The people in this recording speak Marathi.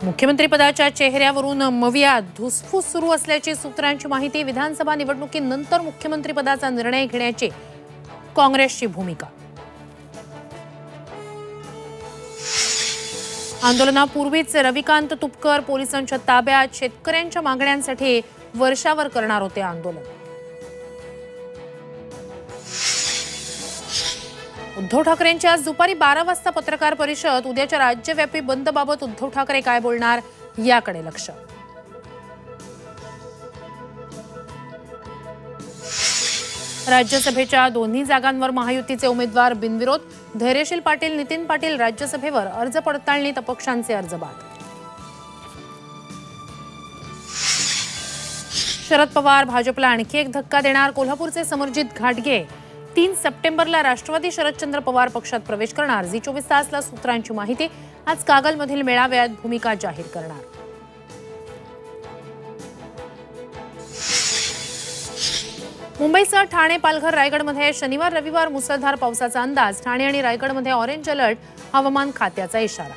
मुख्यमंत्रीपदाच्या चेहऱ्यावरून मवियात धुसफूस सुरू असल्याची सूत्रांची माहिती। विधानसभा निवडणुकीनंतर मुख्यमंत्रीपदाचा निर्णय घेण्याची काँग्रेसची भूमिका। आंदोलनापूर्वीच रविकांत तुपकर पोलिसांच्या ताब्यात। शेतकऱ्यांच्या मागण्यांसाठी वर्षावर करणार होते आंदोलन। उद्धव ठाकरेंची आज दुपारी 12 वाजता पत्रकार परिषद। उद्याच्या राज्यव्यापी बंदबाबत उद्धव ठाकरे काय बोलणार याकडे लक्ष। राज्यसभेच्या दोन्ही जागांवर महायुतीचे उमेदवार बिनविरोध। धैर्यशील पाटील नितीन पाटील राज्यसभेवर अर्ज पडताळणीत अपक्षांचे अर्ज बाद। शरद पवार भाजपला आणखी एक धक्का देणार। कोल्हापूरचे समरजित घाटगे 3 सप्टेंबरला राष्ट्रवादी शरदचंद्र पवार पक्षात प्रवेश करणार। झी 24 तासला सूत्रांची माहिती। आज कागलमधील मेळाव्यात भूमिका जाहीर करणार। मुंबईसह ठाणे पालघर रायगडमध्ये शनिवार रविवार मुसळधार पावसाचा अंदाज। ठाणे आणि रायगडमध्ये ऑरेंज अलर्ट हवामान खात्याचा इशारा।